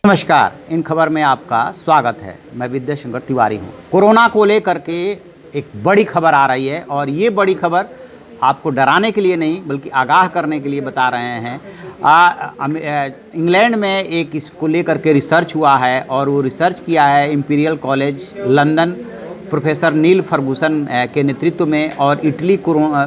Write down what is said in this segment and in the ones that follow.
नमस्कार, इन खबर में आपका स्वागत है। मैं विद्याशंकर तिवारी हूँ। कोरोना को लेकर के एक बड़ी खबर आ रही है और ये बड़ी खबर आपको डराने के लिए नहीं बल्कि आगाह करने के लिए बता रहे हैं। इंग्लैंड में एक इसको लेकर के रिसर्च हुआ है और वो रिसर्च किया है इंपीरियल कॉलेज लंदन प्रोफेसर नील फर्गूसन के नेतृत्व में, और इटली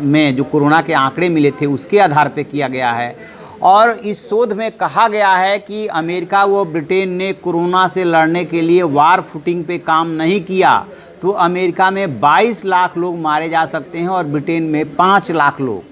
में जो कोरोना के आंकड़े मिले थे उसके आधार पे किया गया है। और इस शोध में कहा गया है कि अमेरिका व ब्रिटेन ने कोरोना से लड़ने के लिए वार फुटिंग पे काम नहीं किया तो अमेरिका में 22 लाख लोग मारे जा सकते हैं और ब्रिटेन में 5 लाख लोग।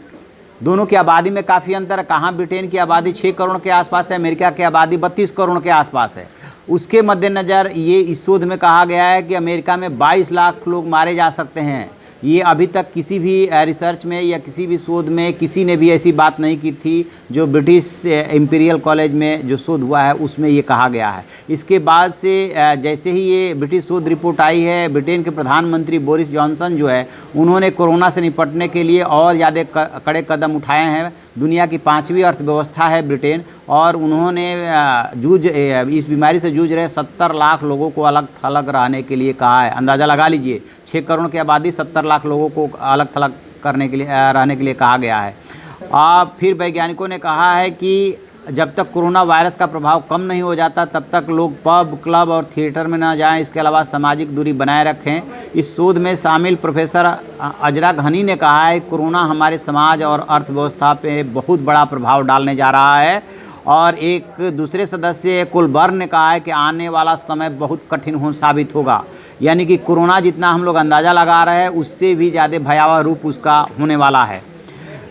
दोनों की आबादी में काफ़ी अंतर है। कहाँ ब्रिटेन की आबादी 6 करोड़ के आसपास है, अमेरिका की आबादी 32 करोड़ के आसपास है। उसके मद्देनज़र ये इस शोध में कहा गया है कि अमेरिका में 22 लाख लोग मारे जा सकते हैं। ये अभी तक किसी भी रिसर्च में या किसी भी शोध में किसी ने भी ऐसी बात नहीं की थी। जो ब्रिटिश इंपीरियल कॉलेज में जो शोध हुआ है उसमें ये कहा गया है। इसके बाद से जैसे ही ये ब्रिटिश शोध रिपोर्ट आई है, ब्रिटेन के प्रधानमंत्री बोरिस जॉनसन जो है उन्होंने कोरोना से निपटने के लिए और ज़्यादा कड़े कदम उठाए हैं। दुनिया की 5वीं अर्थव्यवस्था है ब्रिटेन, और उन्होंने इस बीमारी से जूझ रहे 70 लाख लोगों को अलग थलग रहने के लिए कहा है। अंदाज़ा लगा लीजिए, 6 करोड़ की आबादी 70 लाख लोगों को अलग थलग करने के लिए रहने के लिए कहा गया है। फिर वैज्ञानिकों ने कहा है कि जब तक कोरोना वायरस का प्रभाव कम नहीं हो जाता तब तक लोग पब, क्लब और थिएटर में ना जाएं। इसके अलावा सामाजिक दूरी बनाए रखें। इस शोध में शामिल प्रोफेसर अजरा घनी ने कहा है कोरोना हमारे समाज और अर्थव्यवस्था पे बहुत बड़ा प्रभाव डालने जा रहा है। और एक दूसरे सदस्य कुलबर्न ने कहा है कि आने वाला समय बहुत कठिन साबित होगा। यानी कि कोरोना जितना हम लोग अंदाज़ा लगा रहे हैं उससे भी ज़्यादा भयावह रूप उसका होने वाला है।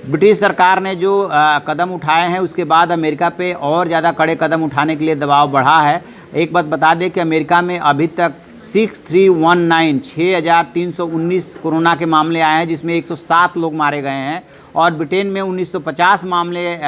ब्रिटिश सरकार ने जो कदम उठाए हैं उसके बाद अमेरिका पे और ज़्यादा कड़े कदम उठाने के लिए दबाव बढ़ा है। एक बात बता दें कि अमेरिका में अभी तक 6,319 कोरोना के मामले आए हैं, जिसमें 107 लोग मारे गए हैं। और ब्रिटेन में 1950 मामले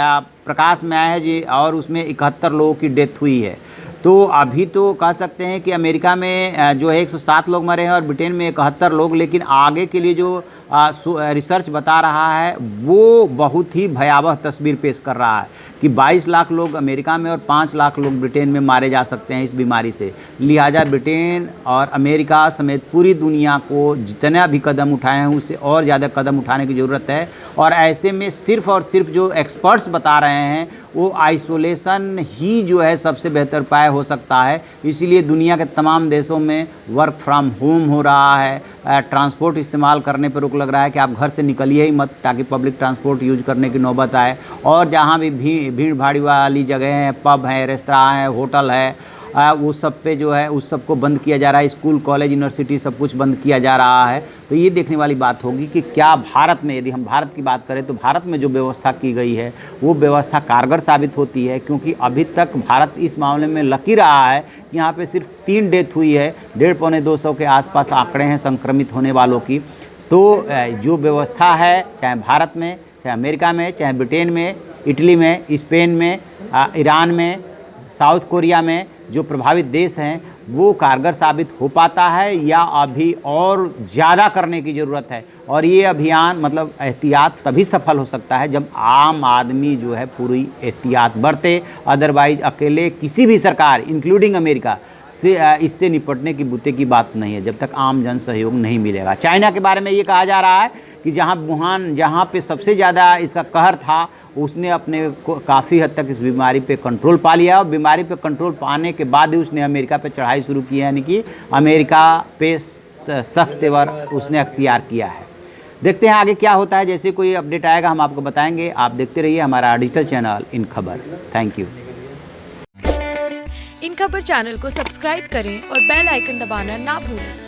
प्रकाश में आए हैं जी, और उसमें 71 लोगों की डेथ हुई है। तो अभी तो कह सकते हैं कि अमेरिका में जो है 107 लोग मरे हैं और ब्रिटेन में 71 लोग। लेकिन आगे के लिए जो रिसर्च बता रहा है वो बहुत ही भयावह तस्वीर पेश कर रहा है कि 22 लाख लोग अमेरिका में और 5 लाख लोग ब्रिटेन में मारे जा सकते हैं इस बीमारी से। लिहाजा ब्रिटेन और अमेरिका समेत पूरी दुनिया को जितना भी कदम उठाए हैं उससे और ज़्यादा कदम उठाने की ज़रूरत है। और ऐसे में सिर्फ़ और सिर्फ जो एक्सपर्ट्स बता रहे हैं वो आइसोलेशन ही जो है सबसे बेहतर उपाय हो सकता है। इसीलिए दुनिया के तमाम देशों में वर्क फ्रॉम होम हो रहा है। ट्रांसपोर्ट इस्तेमाल करने पर रोक लग रहा है कि आप घर से निकलिए ही मत, ताकि पब्लिक ट्रांसपोर्ट यूज करने की नौबत आए। और जहाँ भी भीड़ भाड़ वाली जगह हैं, पब हैं, रेस्तरां हैं, होटल है, वो सब पे जो है उस सब को बंद किया जा रहा है। स्कूल, कॉलेज, यूनिवर्सिटी सब कुछ बंद किया जा रहा है। तो ये देखने वाली बात होगी कि क्या भारत में, यदि हम भारत की बात करें तो भारत में जो व्यवस्था की गई है वो व्यवस्था कारगर साबित होती है। क्योंकि अभी तक भारत इस मामले में लकी रहा है कि यहाँ पे सिर्फ 3 डेथ हुई है। 150-200 के आसपास आंकड़े हैं संक्रमित होने वालों की। तो जो व्यवस्था है, चाहे भारत में, चाहे अमेरिका में, चाहे ब्रिटेन में, इटली में, स्पेन में, ईरान में, साउथ कोरिया में, जो प्रभावित देश हैं वो कारगर साबित हो पाता है या अभी और ज़्यादा करने की ज़रूरत है। और ये अभियान मतलब एहतियात तभी सफल हो सकता है जब आम आदमी जो है पूरी एहतियात बरते। अदरवाइज अकेले किसी भी सरकार इंक्लूडिंग अमेरिका से इससे निपटने की बुते की बात नहीं है जब तक आम जन सहयोग नहीं मिलेगा। चाइना के बारे में ये कहा जा रहा है कि जहाँ वुहान, जहाँ पे सबसे ज़्यादा इसका कहर था, उसने अपने को काफ़ी हद तक इस बीमारी पे कंट्रोल पा लिया। और बीमारी पे कंट्रोल पाने के बाद ही उसने अमेरिका पे चढ़ाई शुरू की है। यानी कि अमेरिका पे सख्त तेवर उसने अख्तियार किया है। देखते हैं आगे क्या होता है। जैसे कोई अपडेट आएगा हम आपको बताएंगे। आप देखते रहिए हमारा डिजिटल चैनल इन खबर। Thank you. इन खबर चैनल को सब्सक्राइब करें और बेल आइकन दबाना ना भूलें।